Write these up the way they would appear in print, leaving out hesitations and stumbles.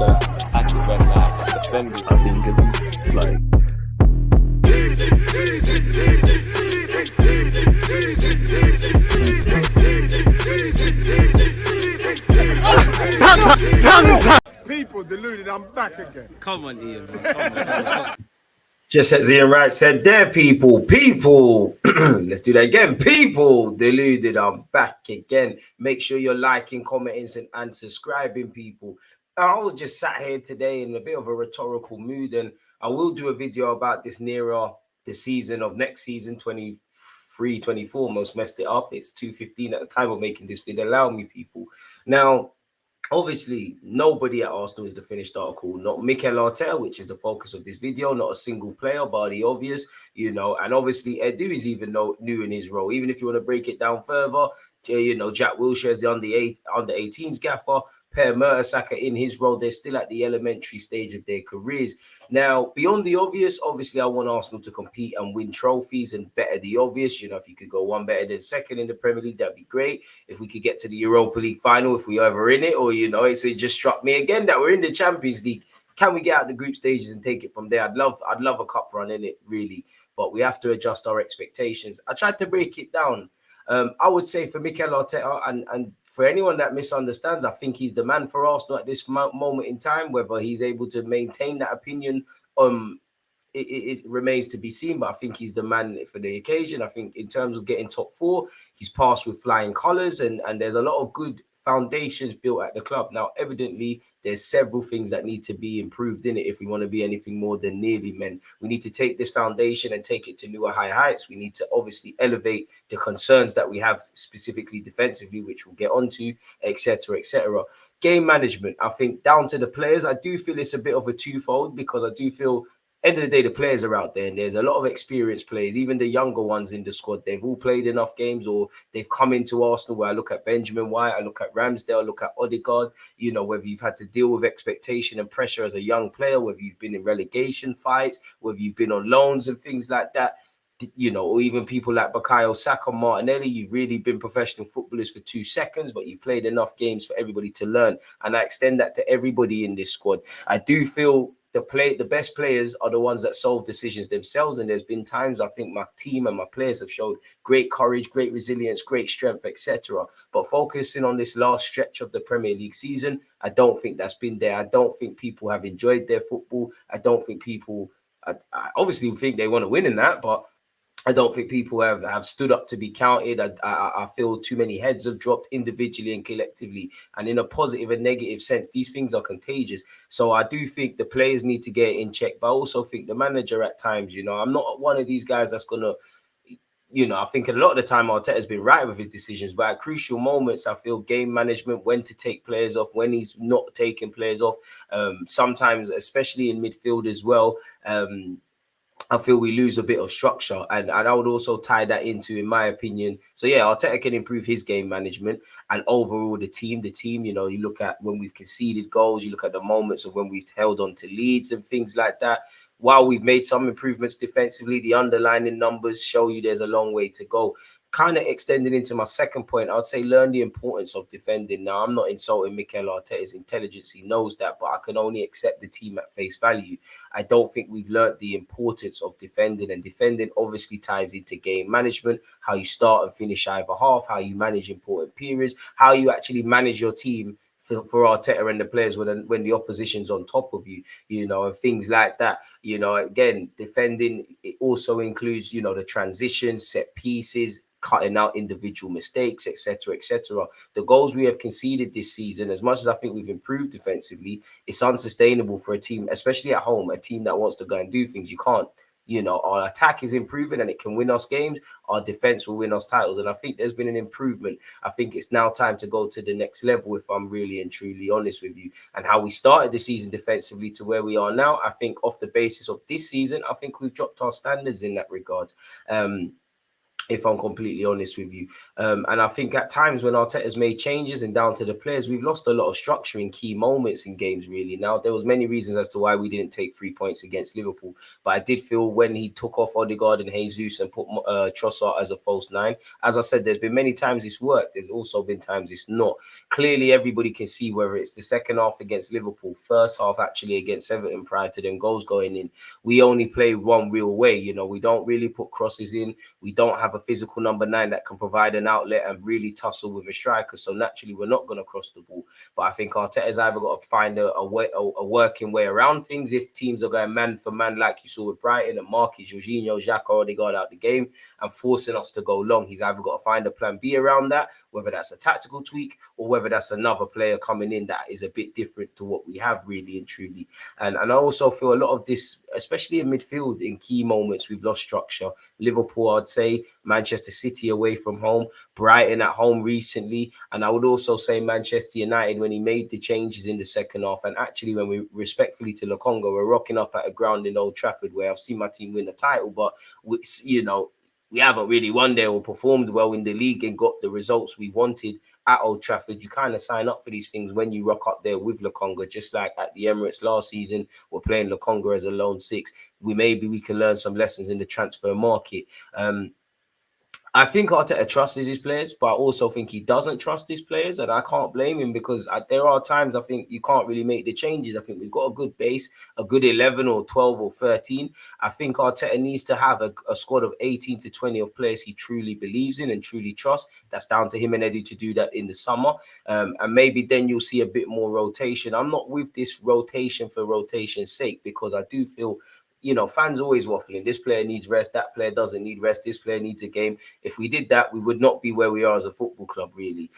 that actually went mad defending. I think it's like people deluded. I'm back again. Come on, Ian. Man. Just as Ian Wright said there, people, let's do that again. People, deluded, I'm back again. Make sure you're liking, commenting, and subscribing, people. I was just sat here today in a bit of a rhetorical mood, and I will do a video about this nearer the season of next season, 23-24. Most messed it up. It's 2:15 at the time of making this video. Allow me, people. Now, obviously, nobody at Arsenal is the finished article. Not Mikel Arteta, which is the focus of this video. Not a single player, but the obvious, you know. And obviously, Edu is even new in his role. Even if you want to break it down further, you know, Jack Wilshere is the under 18s gaffer. Per Mertesacker in his role, they're still at the elementary stage of their careers. Now, beyond the obvious, obviously, I want Arsenal to compete and win trophies and better the obvious. You know, if you could go one better than second in the Premier League, that'd be great. If we could get to the Europa League final, if we are ever in it, or, you know, it just struck me again that we're in the Champions League. Can we get out the group stages and take it from there? I'd love a cup run in it, really. But we have to adjust our expectations. I tried to break it down. I would say for Mikel Arteta and for anyone that misunderstands, I think he's the man for Arsenal at this moment in time. Whether he's able to maintain that opinion, it remains to be seen. But I think he's the man for the occasion. I think in terms of getting top four, he's passed with flying colours, and there's a lot of good foundations built at the club. Now, evidently, there's several things that need to be improved in it if we want to be anything more than nearly men. We need to take this foundation and take it to newer high heights. We need to obviously elevate the concerns that we have specifically defensively, which we'll get onto, etc., etc. Game management, I think down to the players, I do feel it's a bit of a twofold, because I do feel end of the day, the players are out there, and there's a lot of experienced players, even the younger ones in the squad. They've all played enough games, or they've come into Arsenal where I look at Benjamin White, I look at Ramsdale, I look at Odegaard, you know, whether you've had to deal with expectation and pressure as a young player, whether you've been in relegation fights, whether you've been on loans and things like that, you know, or even people like Bukayo Saka, Martinelli, you've really been professional footballers for 2 seconds, but you've played enough games for everybody to learn. And I extend that to everybody in this squad. I do feel the best players are the ones that solve decisions themselves, and there's been times I think my team and my players have showed great courage, great resilience, great strength, etc. But focusing on this last stretch of the Premier League season, I don't think that's been there. I don't think people have enjoyed their football. I don't think people, I obviously think they want to win in that, but I don't think people have stood up to be counted. I feel too many heads have dropped individually and collectively. And in a positive and negative sense, these things are contagious. So I do think the players need to get in check. But I also think the manager at times, you know, I'm not one of these guys that's going to, you know, I think a lot of the time Arteta's been right with his decisions. But at crucial moments, I feel game management, when to take players off, when he's not taking players off. Sometimes, especially in midfield as well, I feel we lose a bit of structure, and I would also tie that into, in my opinion. So yeah, Arteta can improve his game management, and overall the team, you know, you look at when we've conceded goals, you look at the moments of when we've held on to leads and things like that. While we've made some improvements defensively, the underlying numbers show you there's a long way to go. Kind of extending into my second point, I would say learn the importance of defending. Now, I'm not insulting Mikel Arteta's intelligence. He knows that, but I can only accept the team at face value. I don't think we've learned the importance of defending, and defending obviously ties into game management, how you start and finish either half, how you manage important periods, how you actually manage your team for Arteta and the players when the opposition's on top of you, you know, and things like that. You know, again, defending, it also includes, you know, the transitions, set pieces, cutting out individual mistakes, etc., etc. The goals we have conceded this season, as much as I think we've improved defensively, it's unsustainable for a team, especially at home, a team that wants to go and do things. You can't, you know, our attack is improving and it can win us games. Our defense will win us titles. And I think there's been an improvement. I think it's now time to go to the next level, if I'm really and truly honest with you. And how we started the season defensively to where we are now, I think off the basis of this season, I think we've dropped our standards in that regard. if I'm completely honest with you. And I think at times when Arteta's made changes and down to the players, we've lost a lot of structure in key moments in games, really. Now, there was many reasons as to why we didn't take 3 points against Liverpool, but I did feel when he took off Odegaard and Jesus and put Trossard as a false nine, as I said, there's been many times it's worked. There's also been times it's not. Clearly, everybody can see whether it's the second half against Liverpool, first half actually against Everton prior to them goals going in, we only play one real way. You know, we don't really put crosses in. We don't have a physical number 9 that can provide an outlet and really tussle with a striker. So naturally, we're not going to cross the ball. But I think Arteta's either got to find a working way around things. If teams are going man for man, like you saw with Brighton and Marquis, Jorginho, Xhaka already got out the game and forcing us to go long, he's either got to find a plan B around that, whether that's a tactical tweak or whether that's another player coming in that is a bit different to what we have really and truly. And I also feel a lot of this, especially in midfield, in key moments, we've lost structure. Liverpool, I'd say, Manchester City away from home, Brighton at home recently, and I would also say Manchester United when he made the changes in the second half. And actually, when we respectfully to Lokonga, we're rocking up at a ground in Old Trafford where I've seen my team win the title, but we haven't really won there or performed well in the league and got the results we wanted at Old Trafford. You kind of sign up for these things when you rock up there with Lokonga, just like at the Emirates last season, we're playing Lokonga as a lone 6. Maybe we can learn some lessons in the transfer market. I think Arteta trusts his players, but I also think he doesn't trust his players, and I can't blame him because there are times I think you can't really make the changes. I think we've got a good base, a good 11 or 12 or 13. I think Arteta needs to have a squad of 18 to 20 of players he truly believes in and truly trusts. That's down to him and Eddie to do that in the summer, and maybe then you'll see a bit more rotation. I'm not with this rotation for rotation's sake because I do feel, fans always waffling. This player needs rest. That player doesn't need rest. This player needs a game. If we did that, we would not be where we are as a football club, really.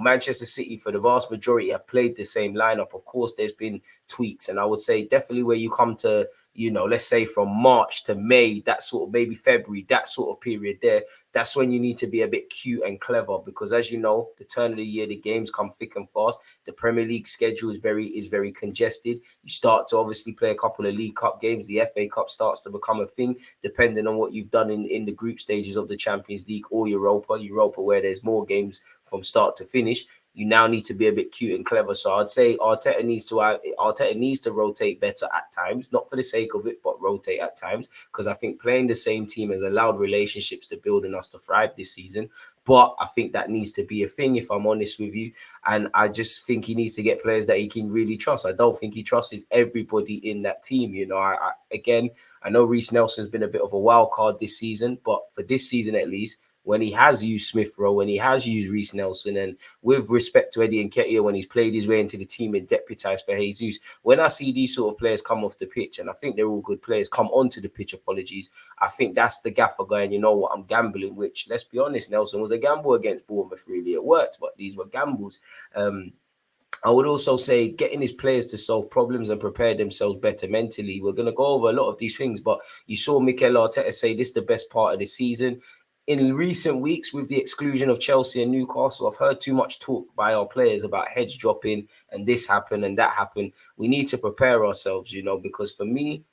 Manchester City, for the vast majority, have played the same lineup. Of course, there's been tweaks. And I would say definitely where you come to, let's say from March to May, that sort of maybe February, that sort of period there, that's when you need to be a bit cute and clever because, as you know, the turn of the year, the games come thick and fast. The Premier League schedule is very congested. You start to obviously play a couple of League Cup games. The FA Cup starts to become a thing, depending on what you've done in the group stages of the Champions League or Europa, where there's more games from start to finish. You now need to be a bit cute and clever. So I'd say Arteta needs to rotate better at times, not for the sake of it, but rotate at times, because I think playing the same team has allowed relationships to build and us to thrive this season. But I think that needs to be a thing, if I'm honest with you. And I just think he needs to get players that he can really trust. I don't think he trusts everybody in that team. I know Reece Nelson's been a bit of a wild card this season, but for this season at least, when he has used Smith Rowe, when he has used Reece Nelson, and with respect to Eddie Nketiah, when he's played his way into the team and deputised for Jesus, when I see these sort of players come off the pitch, and I think they're all good players, come onto the pitch, I think that's the gaffer going, you know what, I'm gambling, which, let's be honest, Nelson was a gamble against Bournemouth, really. It worked, but these were gambles. I would also say getting his players to solve problems and prepare themselves better mentally. We're going to go over a lot of these things, but you saw Mikel Arteta say this is the best part of the season. In recent weeks, with the exclusion of Chelsea and Newcastle, I've heard too much talk by our players about heads dropping and this happened and that happened. We need to prepare ourselves, because for me,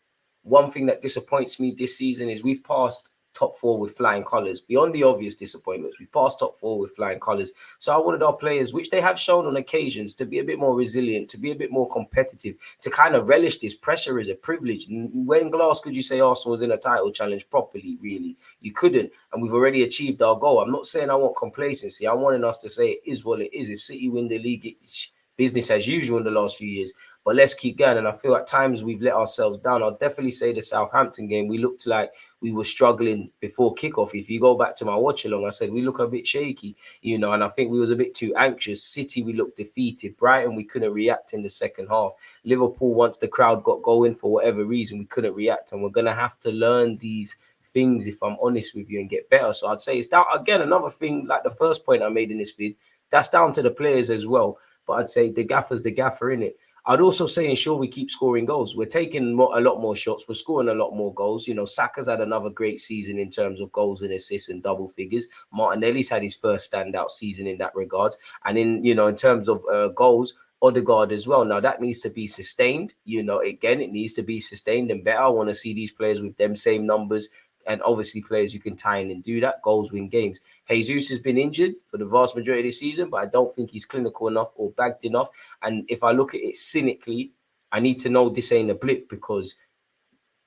one thing that disappoints me this season is we've passed top 4 with flying colours. Beyond the obvious disappointments, we've passed top 4 with flying colours. So I wanted our players, which they have shown on occasions, to be a bit more resilient, to be a bit more competitive, to kind of relish this. Pressure is a privilege. When last could you say Arsenal was in a title challenge properly, really? You couldn't. And we've already achieved our goal. I'm not saying I want complacency. I'm wanting us to say it is what it is. If City win the league, it's business as usual in the last few years. But let's keep going. And I feel at times we've let ourselves down. I'll definitely say the Southampton game, we looked like we were struggling before kickoff. If you go back to my watch along, I said we look a bit shaky, and I think we was a bit too anxious. City, we looked defeated. Brighton, we couldn't react in the second half. Liverpool, once the crowd got going for whatever reason, we couldn't react. And we're going to have to learn these things, if I'm honest with you, and get better. So I'd say it's down, again, another thing, like the first point I made in this vid, that's down to the players as well. But I'd say the gaffer's the gaffer, in it. I'd also say ensure we keep scoring goals. We're taking a lot more shots. We're scoring a lot more goals. Saka's had another great season in terms of goals and assists and double figures. Martinelli's had his first standout season in that regards. And in terms of goals, Odegaard as well. Now that needs to be sustained. Again, it needs to be sustained and better. I want to see these players with them same numbers and obviously players who can tie in and do that. Goals win games. Jesus has been injured for the vast majority of the season, but I don't think he's clinical enough or bagged enough. And if I look at it cynically, I need to know this ain't a blip, because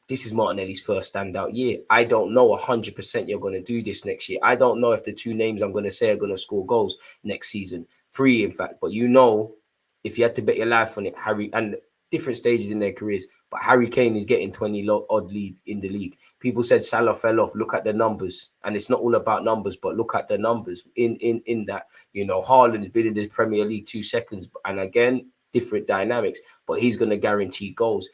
this is Martinelli's first standout year. I don't know 100% you're going to do this next year. I don't know if the two names I'm going to say are going to score goals next season. 3, in fact. But if you had to bet your life on it, Harry, and different stages in their careers, but Harry Kane is getting 20 odd lead in the league. People said Salah fell off. Look at the numbers. And it's not all about numbers, but look at the numbers in that. Haaland has been in this Premier League 2 seconds. And again, different dynamics, but he's going to guarantee goals.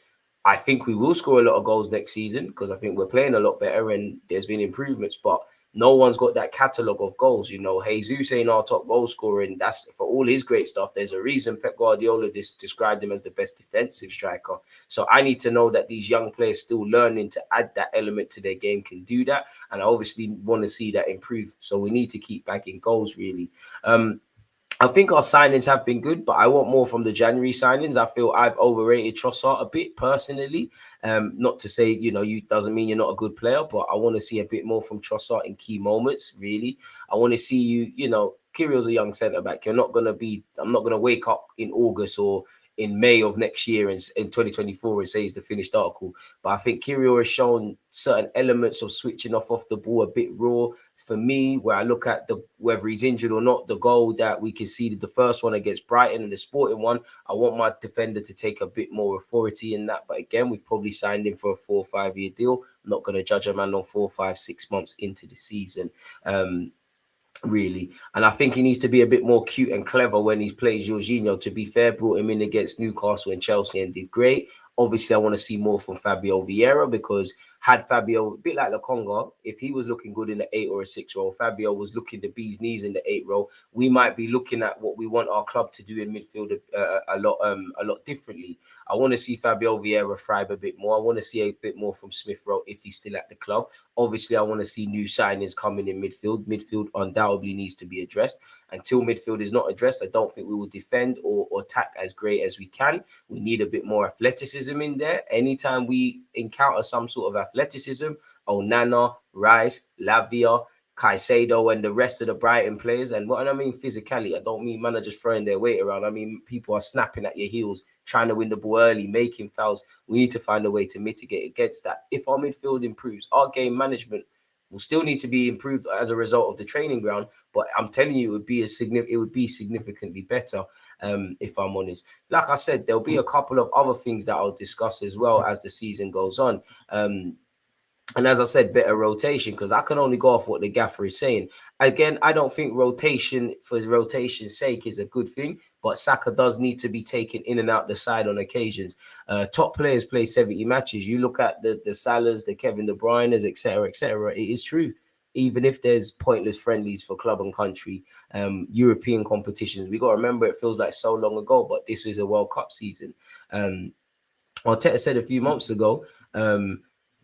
I think we will score a lot of goals next season, because I think we're playing a lot better and there's been improvements, but no one's got that catalogue of goals. Jesus ain't our top goal scorer, and that's for all his great stuff. There's a reason Pep Guardiola described him as the best defensive striker. So I need to know that these young players still learning to add that element to their game can do that. And I obviously want to see that improve. So we need to keep bagging goals, really. I think our signings have been good, but I want more from the January signings. I feel I've overrated Trossard a bit personally. Not to say, you doesn't mean you're not a good player, but I want to see a bit more from Trossard in key moments, really. I want to see you, Kyrill's a young centre-back. I'm not going to wake up in August or in May of next year in 2024 and say he's the finished article. But I think Kirill has shown certain elements of switching off the ball a bit raw. For me, where I look at whether he's injured or not, the goal that we conceded, the first one against Brighton and the Sporting one, I want my defender to take a bit more authority in that. But again, we've probably signed him for a 4 or 5 year deal. I'm not going to judge a man on 4, 5, 6 months into the season. Really. And I think he needs to be a bit more cute and clever when he plays Jorginho. To be fair, brought him in against Newcastle and Chelsea and did great. Obviously, I want to see more from Fabio Vieira, because had Fabio, a bit like Lokonga, if he was looking good in the 8 or a 6 role, Fabio was looking the bee's knees in the 8 role, we might be looking at what we want our club to do in midfield a lot differently. I want to see Fabio Vieira thrive a bit more. I want to see a bit more from Smith Rowe if he's still at the club. Obviously, I want to see new signings coming in midfield. Midfield undoubtedly needs to be addressed. Until midfield is not addressed, I don't think we will defend or attack as great as we can. We need a bit more athleticism in there. Anytime we encounter some sort of athleticism, Onana, Rice, Lavia, Caicedo, and the rest of the Brighton players, and what I mean physically, I don't mean managers throwing their weight around. I mean people are snapping at your heels, trying to win the ball early, making fouls. We need to find a way to mitigate against that. If our midfield improves, our game management will still need to be improved as a result of the training ground. But I'm telling you, it would be significantly better. If I'm honest, like I said, there'll be a couple of other things that I'll discuss as well as the season goes on. And as I said, better rotation, because I can only go off what the gaffer is saying. Again, I don't think rotation for rotation's sake is a good thing, but Saka does need to be taken in and out the side on occasions. Top players play 70 matches. You look at the Salahs, the Kevin De Bruyne's, etc., etc. It is true. Even if there's pointless friendlies for club and country, European competitions, we got to remember it feels like so long ago, but this is a World Cup season. Arteta said a few months ago,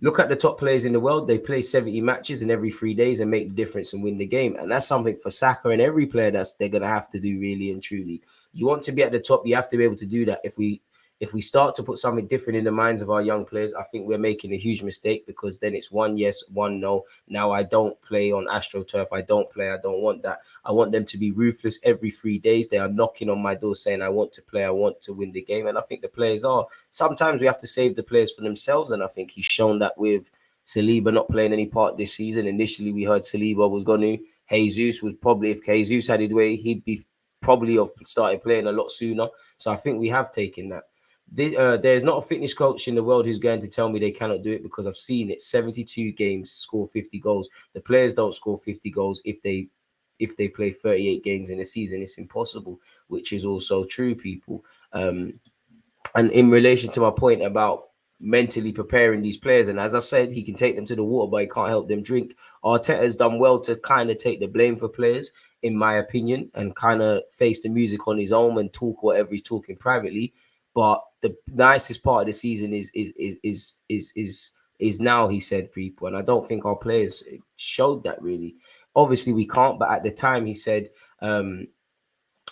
look at the top players in the world. They play 70 matches in every 3 days and make the difference and win the game. And that's something for Saka and every player they're going to have to do, really and truly. You want to be at the top, you have to be able to do that. If we start to put something different in the minds of our young players, I think we're making a huge mistake, because then it's 1 yes, 1 no. Now I don't play on AstroTurf. I don't want that. I want them to be ruthless every 3 days. They are knocking on my door saying, I want to play, I want to win the game. And I think the players are. Sometimes we have to save the players for themselves. And I think he's shown that with Saliba not playing any part this season. Initially, we heard Saliba was going to. Jesus was probably, if Jesus had his way, he'd be probably have started playing a lot sooner. So I think we have taken that. There's not a fitness coach in the world who's going to tell me they cannot do it, because I've seen it. 72 games, score 50 goals. The players don't score 50 goals if they play 38 games in a season. It's impossible, which is also true, people. And in relation to my point about mentally preparing these players, and as I said, he can take them to the water, but he can't help them drink. Arteta has done well to kind of take the blame for players, in my opinion, and kind of face the music on his own and talk whatever he's talking privately. But the nicest part of the season is now, he said, people, and I don't think our players showed that really. Obviously, we can't, but at the time he said,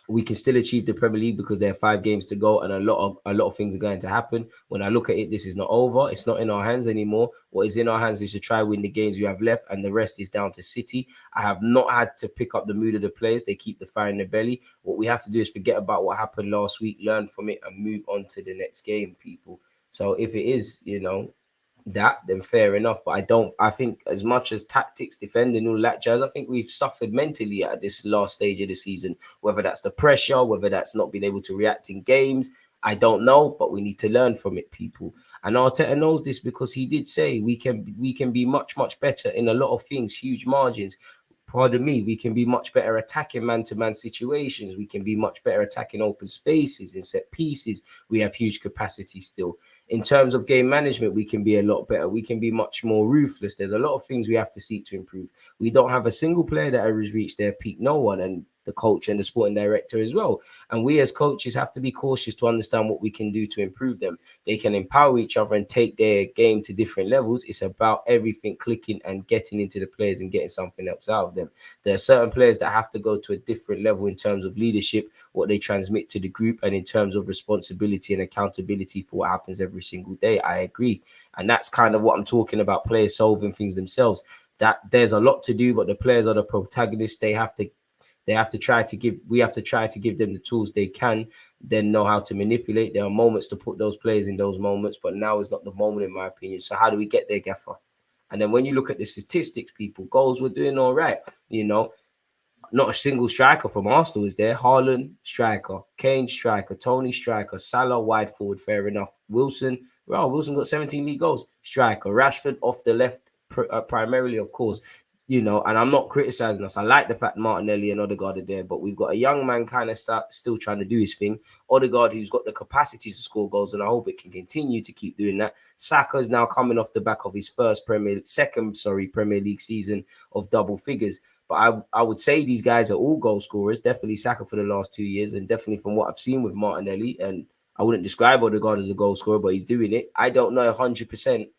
we can still achieve the Premier League because there are 5 games to go and a lot of things are going to happen. When I look at it, this is not over. It's not in our hands anymore. What is in our hands is to try win the games we have left, and the rest is down to City. I have not had to pick up the mood of the players. They keep the fire in their belly. What we have to do is forget about what happened last week, learn from it, and move on to the next game, people. So if it is, that, then fair enough. But I think as much as tactics, defending, all that jazz, I think we've suffered mentally at this last stage of the season, whether that's the pressure, whether that's not being able to react in games. I don't know, but we need to learn from it, people. And Arteta knows this because he did say we can be much, much better in a lot of things, huge margins. Pardon me, we can be much better attacking man-to-man situations. We can be much better attacking open spaces and set pieces. We have huge capacity still. In terms of game management, we can be a lot better. We can be much more ruthless. There's a lot of things we have to seek to improve. We don't have a single player that has reached their peak. No one. And the coach and the sporting director as well. And we as coaches have to be cautious to understand what we can do to improve them. They can empower each other and take their game to different levels. It's about everything clicking and getting into the players and getting something else out of them. There are certain players that have to go to a different level in terms of leadership, what they transmit to the group, and in terms of responsibility and accountability for what happens every single day. I agree. And that's kind of what I'm talking about, players solving things themselves. That there's a lot to do, but the players are the protagonists. We have to try to give them the tools they can, then know how to manipulate. There are moments to put those players in those moments, but now is not the moment, in my opinion. So how do we get there, Gaffer? And then when you look at the statistics, people, goals, we're doing all right. Not a single striker from Arsenal is there. Haaland, striker. Kane, striker. Tony, striker. Salah, wide forward, fair enough. Wilson got 17 league goals. Striker. Rashford off the left, primarily, of course. And I'm not criticizing us. I like the fact Martinelli and Odegaard are there, but we've got a young man kind of still trying to do his thing. Odegaard, who's got the capacity to score goals, and I hope it can continue to keep doing that. Saka is now coming off the back of his second Premier League season of double figures. But I would say these guys are all goal scorers. Definitely Saka for the last 2 years, and definitely from what I've seen with Martinelli. And I wouldn't describe Odegaard as a goal scorer, but he's doing it. I don't know 100%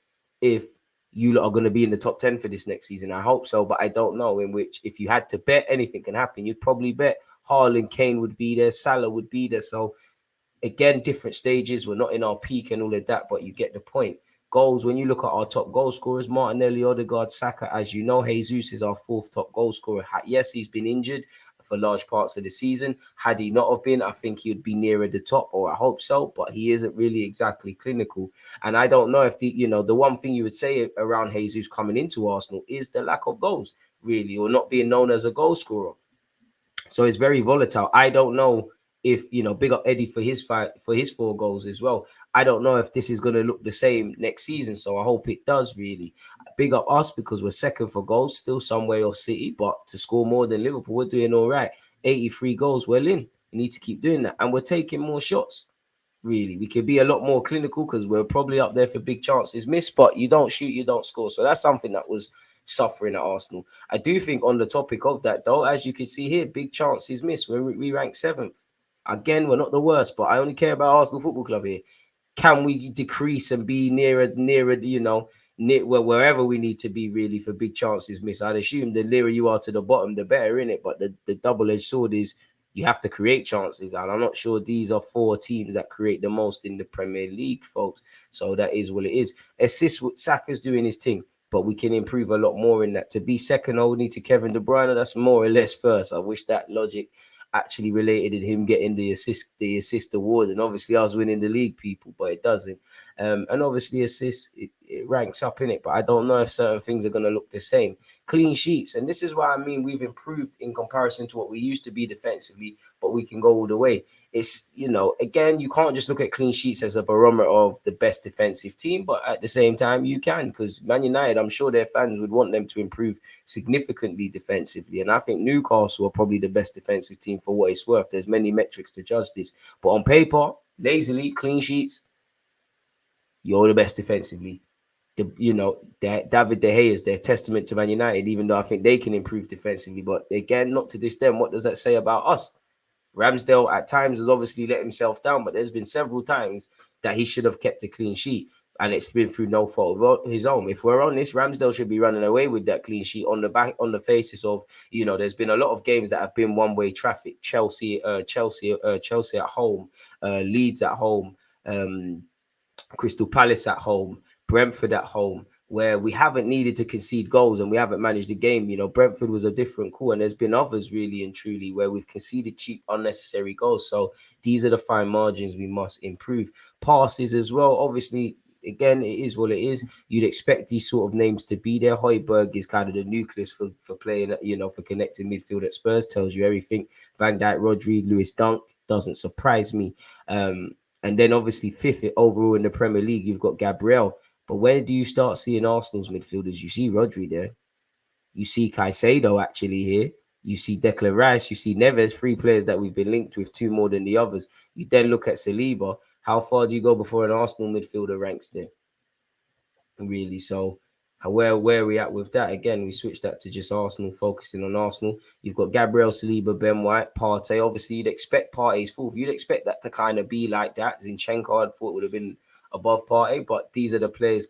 if you lot are going to be in the top 10 for this next season. I hope so, but I don't know. In which, if you had to bet, anything can happen. You'd probably bet Haaland, Kane would be there, Salah would be there. So again, different stages. We're not in our peak and all of that, but you get the point. Goals, when you look at our top goal scorers, Martinelli, Odegaard, Saka, as you know, Jesus is our 4th top goal scorer. Yes, he's been injured for large parts of the season. Had he not have been, I think he would be nearer the top, or I hope so, but he isn't really exactly clinical. And I don't know if the one thing you would say around Jesus coming into Arsenal is the lack of goals, really, or not being known as a goal scorer. So it's very volatile. I don't know if, big up Eddie for his 4 goals as well. I don't know if this is going to look the same next season. So I hope it does, really. Big up us because we're second for goals, still some way off City, but to score more than Liverpool, we're doing all right. 83 goals, well in. We need to keep doing that. And we're taking more shots, really. We could be a lot more clinical because we're probably up there for big chances missed, but you don't shoot, you don't score. So that's something that was suffering at Arsenal. I do think on the topic of that, though, as you can see here, big chances missed. We rank 7th. Again, we're not the worst, but I only care about Arsenal Football Club here. Can we decrease and be nearer, wherever we need to be, really, for big chances missed? I'd assume the nearer you are to the bottom, the better, innit? But the double-edged sword is you have to create chances. And I'm not sure these are 4 teams that create the most in the Premier League, folks. So that is what it is. Assists, Saka's doing his thing, but we can improve a lot more in that. To be second only to Kevin De Bruyne, that's more or less first. I wish that logic actually related in him getting the assist award, and obviously us winning the league, people, but it doesn't. And obviously assists, it ranks up in it, but I don't know if certain things are going to look the same. Clean sheets, and this is why I mean we've improved in comparison to what we used to be defensively, but we can go all the way. It's, again, you can't just look at clean sheets as a barometer of the best defensive team, but at the same time you can, because Man United, I'm sure their fans would want them to improve significantly defensively, and I think Newcastle are probably the best defensive team for what it's worth. There's many metrics to judge this, but on paper, lazily, clean sheets, you're the best defensively. David De Gea is their testament to Man United, even though I think they can improve defensively. But again, not to this them. What does that say about us? Ramsdale at times has obviously let himself down, but there's been several times that he should have kept a clean sheet. and it's been through no fault of his own. If we're honest, Ramsdale should be running away with that clean sheet on the faces of, you know, there's been a lot of games that have been one-way traffic. Chelsea at home, Leeds at home, Crystal Palace at home, Brentford at home, where we haven't needed to concede goals and we haven't managed the game. You know, Brentford was a different call, and there's been others really and truly where we've conceded cheap, unnecessary goals. So these are the fine margins we must improve. Passes as well, obviously. Again, it is what it is. You'd expect these sort of names to be there. Højbjerg is kind of the nucleus for playing, you know, for connecting midfield at Spurs. Tells you everything. Van Dijk, Rodri, Lewis Dunk doesn't surprise me. And then obviously fifth overall in the Premier League, you've got Gabriel. But where do you start seeing Arsenal's midfielders? You see Rodri there. You see Caicedo actually here. You see Declan Rice. You see Neves, 3 players that we've been linked with, 2 more than the others. You then look at Saliba. How far do you go before an Arsenal midfielder ranks there? Really? So where are we at with that? Again, we switched that to just Arsenal, focusing on Arsenal. You've got Gabriel, Saliba, Ben White, Partey. Obviously, you'd expect Partey's fourth. You'd expect that to kind of be like that. Zinchenko, I thought would have been above Partey, but these are the players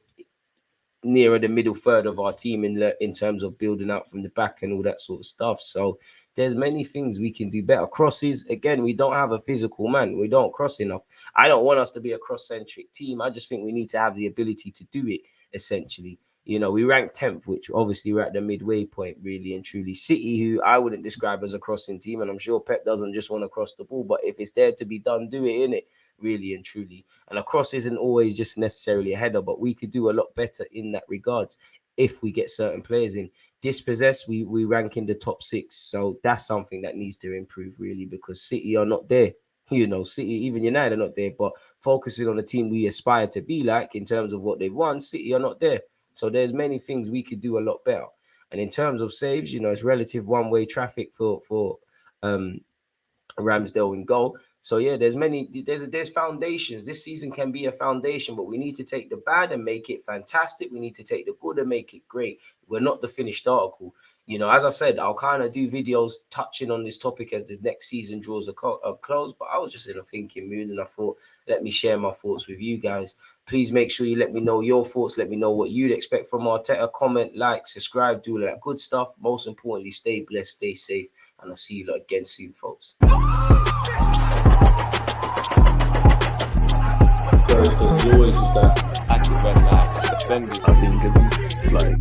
nearer the middle third of our team in terms of building out from the back and all that sort of stuff. So there's many things we can do better. Crosses, again, we don't have a physical man. We don't cross enough. I don't want us to be a cross-centric team. I just think we need to have the ability to do it, essentially. You know, we ranked 10th, which obviously we're at the midway point, really and truly. City, who I wouldn't describe as a crossing team, and I'm sure Pep doesn't just want to cross the ball, but if it's there to be done, do it, innit? Really and truly. And a cross isn't always just necessarily a header, but we could do a lot better in that regards if we get certain players in. Dispossessed, we rank in the top 6. So that's something that needs to improve, really, because City are not there. You know, City, even United are not there, but focusing on the team we aspire to be like in terms of what they've won, City are not there. So there's many things we could do a lot better. And in terms of saves, you know, it's relative one-way traffic for Ramsdale in goal. So yeah, there's foundations. This season can be a foundation, but we need to take the bad and make it fantastic. We need to take the good and make it great. We're not the finished article. You know, as I said, I'll kind of do videos touching on this topic as the next season draws a close, but I was just in a thinking mood and I thought, let me share my thoughts with you guys. Please make sure you let me know your thoughts. Let me know what you'd expect from Arteta. Comment, like, subscribe, do all that good stuff. Most importantly, stay blessed, stay safe, and I'll see you again soon, folks. There's always just that active red flag, defending. I think it's like